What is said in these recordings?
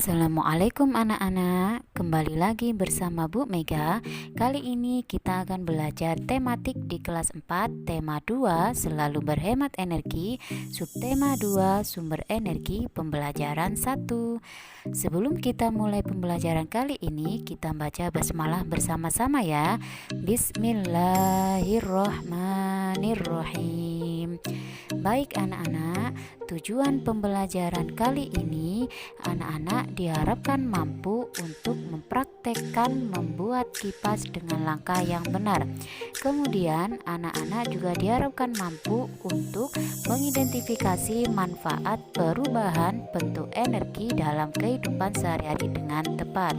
Assalamualaikum anak-anak, kembali lagi bersama Bu Mega. Kali ini kita akan belajar tematik di kelas 4, tema 2, selalu berhemat energi, subtema 2, sumber energi, pembelajaran 1. Sebelum kita mulai pembelajaran kali ini, kita baca basmalah bersama-sama ya. Bismillahirrohmanirrohim. Baik anak-anak, tujuan pembelajaran kali ini anak-anak diharapkan mampu untuk mempraktekkan membuat kipas dengan langkah yang benar. Kemudian anak-anak juga diharapkan mampu untuk mengidentifikasi manfaat perubahan bentuk energi dalam kehidupan sehari-hari dengan tepat.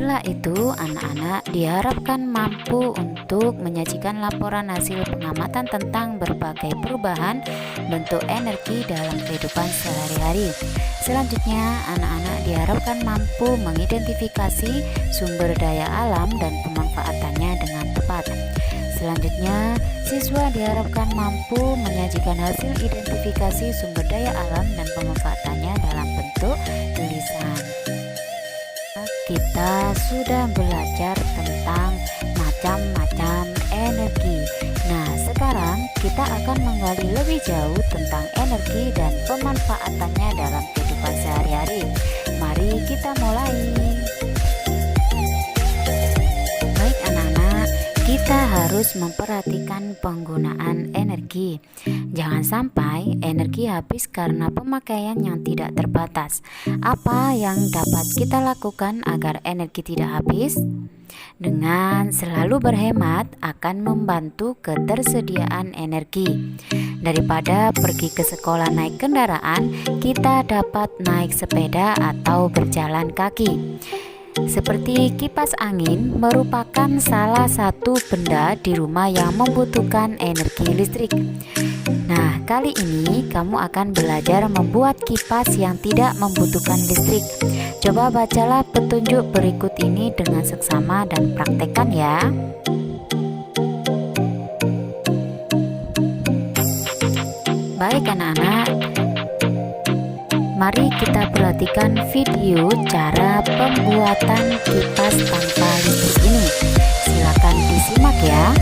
Setelah itu, anak-anak diharapkan mampu untuk menyajikan laporan hasil pengamatan tentang berbagai perubahan bentuk energi dalam kehidupan sehari-hari. Selanjutnya, anak-anak diharapkan mampu mengidentifikasi sumber daya alam dan pemanfaatannya dengan tepat. Selanjutnya, siswa diharapkan mampu menyajikan hasil identifikasi sumber daya alam dan pemanfaatannya dalam bentuk tulisan. Kita sudah belajar tentang macam-macam energi. Nah, sekarang kita akan menggali lebih jauh tentang energi dan pemanfaatannya dalam kehidupan sehari-hari. Mari kita mulai. Baik anak-anak, kita harus memperhatikan penggunaan energi. Jangan sampai energi habis karena pemakaian yang tidak terbatas. Apa yang dapat kita lakukan agar energi tidak habis? Dengan selalu berhemat akan membantu ketersediaan energi. Daripada pergi ke sekolah naik kendaraan, kita dapat naik sepeda atau berjalan kaki. Seperti kipas angin merupakan salah satu benda di rumah yang membutuhkan energi listrik. Nah, kali ini kamu akan belajar membuat kipas yang tidak membutuhkan listrik. Coba bacalah petunjuk berikut ini dengan seksama dan praktekkan ya. Baik anak-anak, mari kita perhatikan video cara pembuatan kipas tanpa listrik ini. Silakan disimak ya.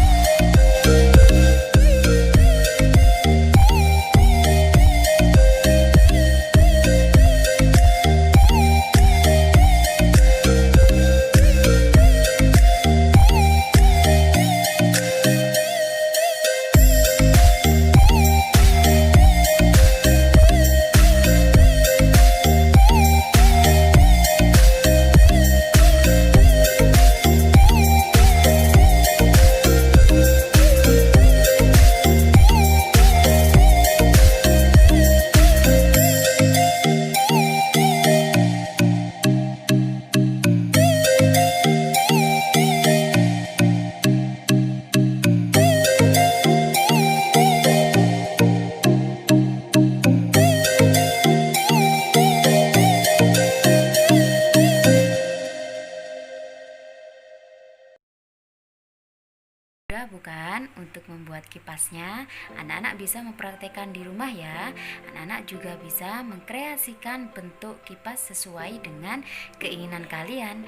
Bukan untuk membuat kipasnya, anak-anak bisa mempraktekkan di rumah ya. Anak-anak juga bisa mengkreasikan bentuk kipas sesuai dengan keinginan kalian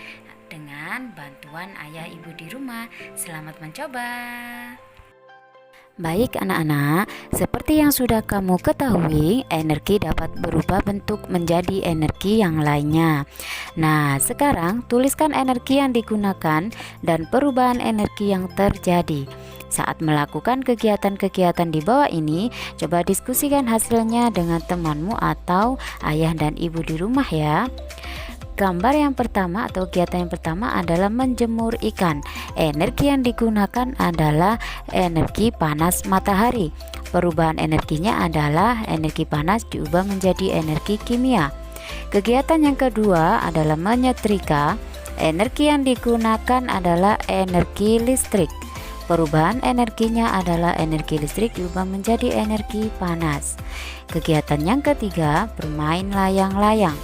dengan bantuan ayah ibu di rumah. Selamat mencoba. Baik anak-anak, seperti yang sudah kamu ketahui, energi dapat berubah bentuk menjadi energi yang lainnya. Nah, sekarang tuliskan energi yang digunakan dan perubahan energi yang terjadi. Saat melakukan kegiatan-kegiatan di bawah ini, coba diskusikan hasilnya dengan temanmu atau ayah dan ibu di rumah ya. Gambar yang pertama atau kegiatan yang pertama adalah menjemur ikan. Energi yang digunakan adalah energi panas matahari. Perubahan energinya adalah energi panas diubah menjadi energi kimia. Kegiatan yang kedua adalah menyetrika. Energi yang digunakan adalah energi listrik. Perubahan energinya adalah energi listrik diubah menjadi energi panas. Kegiatan yang ketiga, bermain layang-layang.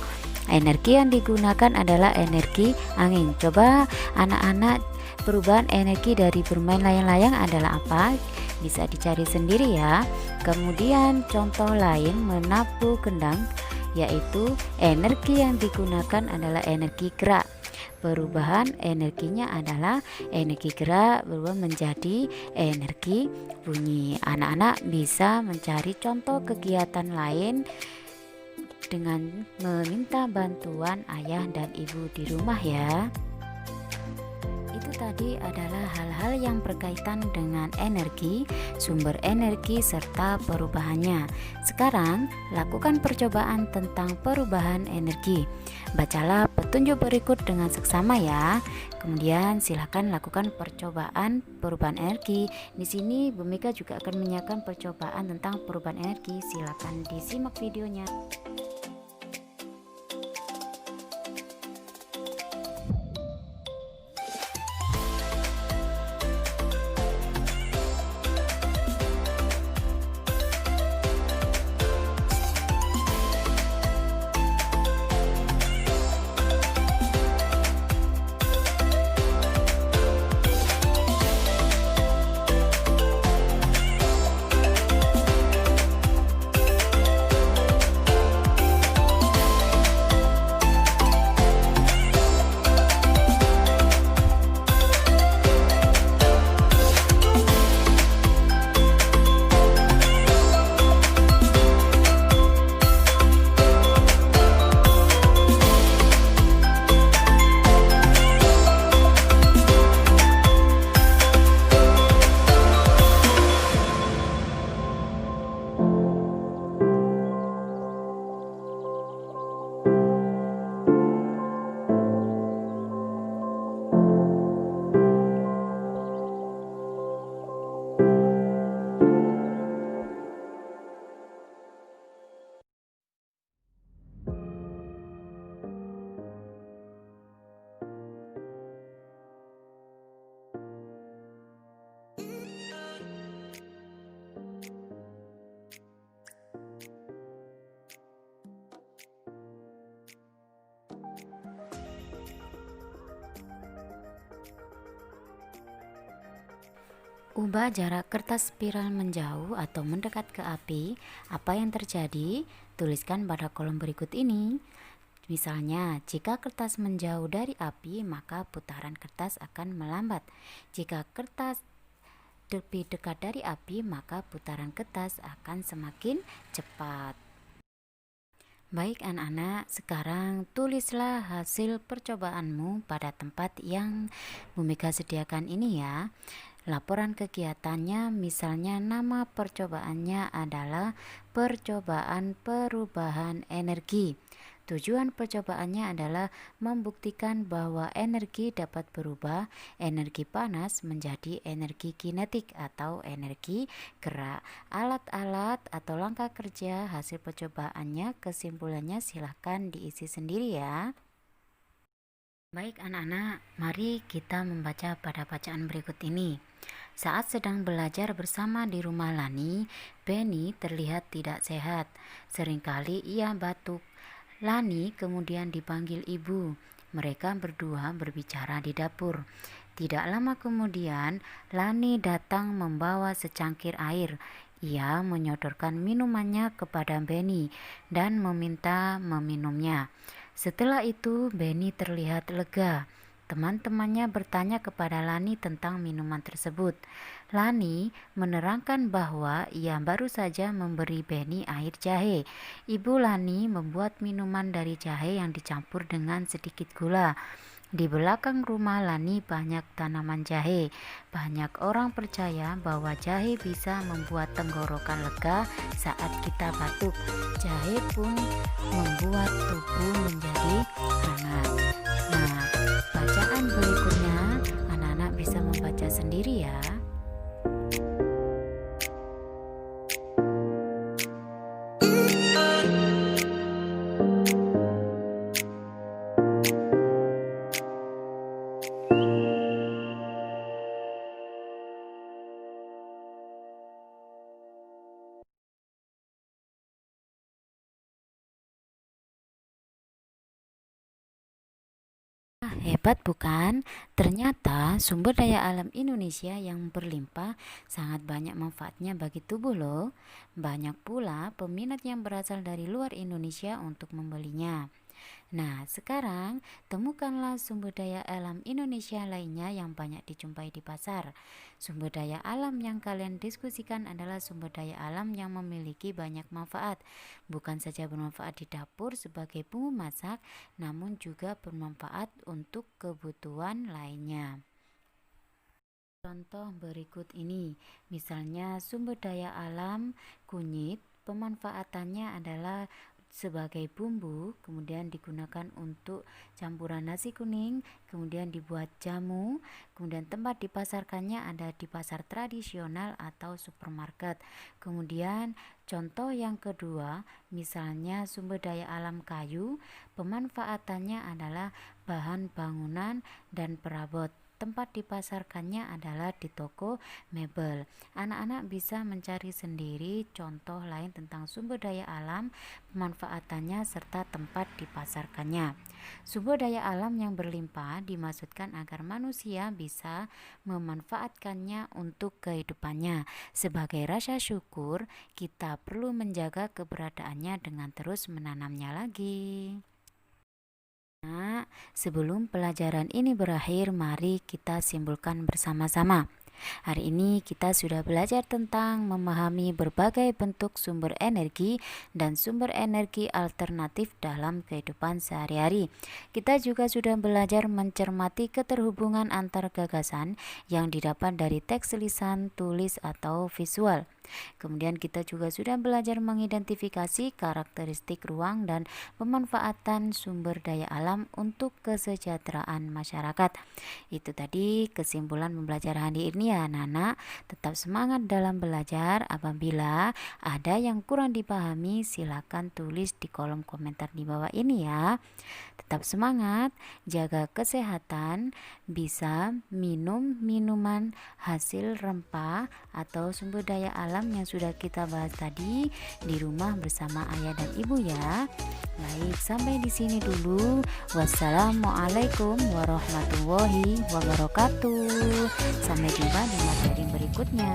Energi yang digunakan adalah energi angin. Coba anak-anak, perubahan energi dari bermain layang-layang adalah apa? Bisa dicari sendiri ya. Kemudian contoh lain, menabuh kendang. yaitu energi yang digunakan adalah energi gerak. Perubahan energinya adalah energi gerak berubah menjadi energi bunyi. Anak-anak bisa mencari contoh kegiatan lain dengan meminta bantuan ayah dan ibu di rumah ya. Itu tadi adalah hal-hal yang berkaitan dengan energi, sumber energi, serta perubahannya. Sekarang, lakukan percobaan tentang perubahan energi. Bacalah petunjuk berikut dengan seksama ya. Kemudian silakan lakukan percobaan perubahan energi. Di sini Bu Mega juga akan menyiapkan percobaan tentang perubahan energi. Silakan disimak videonya. Ubah jarak kertas spiral menjauh atau mendekat ke api. Apa yang terjadi? Tuliskan pada kolom berikut ini. Misalnya, jika kertas menjauh dari api, maka putaran kertas akan melambat. Jika kertas lebih dekat dari api, maka putaran kertas akan semakin cepat. Baik anak-anak, sekarang tulislah hasil percobaanmu pada tempat yang Bu Mega sediakan ini ya. Laporan kegiatannya, misalnya nama percobaannya adalah percobaan perubahan energi. Tujuan percobaannya adalah membuktikan bahwa energi dapat berubah energi panas menjadi energi kinetik atau energi gerak. Alat-alat atau langkah kerja hasil percobaannya, kesimpulannya silahkan diisi sendiri ya. Baik anak-anak, mari kita membaca pada bacaan berikut ini. Saat sedang belajar bersama di rumah Lani, Benny terlihat tidak sehat. Seringkali ia batuk. Lani kemudian dipanggil ibu. Mereka berdua berbicara di dapur. Tidak lama kemudian, Lani datang membawa secangkir air. Ia menyodorkan minumannya kepada Benny dan meminta meminumnya. Setelah itu, Benny terlihat lega. Teman-temannya bertanya kepada Lani tentang minuman tersebut. Lani menerangkan bahwa ia baru saja memberi Benny air jahe. Ibu Lani membuat minuman dari jahe yang dicampur dengan sedikit gula. Di belakang rumah Lani banyak tanaman jahe. Banyak orang percaya bahwa jahe bisa membuat tenggorokan lega saat kita batuk. Jahe pun membuat tubuh menjadi hangat. Nah, bacaan berikutnya anak-anak bisa membaca sendiri ya. Hebat bukan? Ternyata sumber daya alam Indonesia yang berlimpah sangat banyak manfaatnya bagi tubuh loh. Banyak pula peminat yang berasal dari luar Indonesia untuk membelinya. Nah, sekarang temukanlah sumber daya alam Indonesia lainnya yang banyak dijumpai di pasar. Sumber daya alam yang kalian diskusikan adalah sumber daya alam yang memiliki banyak manfaat. Bukan saja bermanfaat di dapur sebagai bumbu masak, namun juga bermanfaat untuk kebutuhan lainnya. Contoh berikut ini, misalnya sumber daya alam kunyit, pemanfaatannya adalah sebagai bumbu, kemudian digunakan untuk campuran nasi kuning, kemudian dibuat jamu, kemudian tempat dipasarkannya ada di pasar tradisional atau supermarket. Kemudian contoh yang kedua, misalnya sumber daya alam kayu, pemanfaatannya adalah bahan bangunan dan perabot. Tempat dipasarkannya adalah di toko mebel. Anak-anak bisa mencari sendiri contoh lain tentang sumber daya alam, pemanfaatannya, serta tempat dipasarkannya. Sumber daya alam yang berlimpah dimaksudkan agar manusia bisa memanfaatkannya untuk kehidupannya. Sebagai rasa syukur, kita perlu menjaga keberadaannya dengan terus menanamnya lagi. Nah, sebelum pelajaran ini berakhir, mari kita simpulkan bersama-sama. Hari ini kita sudah belajar tentang memahami berbagai bentuk sumber energi dan sumber energi alternatif dalam kehidupan sehari-hari. Kita juga sudah belajar mencermati keterhubungan antar gagasan yang didapat dari teks lisan, tulis, atau visual. Kemudian kita juga sudah belajar mengidentifikasi karakteristik ruang dan pemanfaatan sumber daya alam untuk kesejahteraan masyarakat. Itu tadi kesimpulan pembelajaran hari ini ya anak-anak. Tetap semangat dalam belajar. Apabila ada yang kurang dipahami, silakan tulis di kolom komentar di bawah ini ya. Tetap semangat, jaga kesehatan, bisa minum minuman hasil rempah atau sumber daya alam yang sudah kita bahas tadi di rumah bersama ayah dan ibu ya. Baik, sampai di sini dulu. Wassalamualaikum warahmatullahi wabarakatuh. Sampai jumpa di materi berikutnya.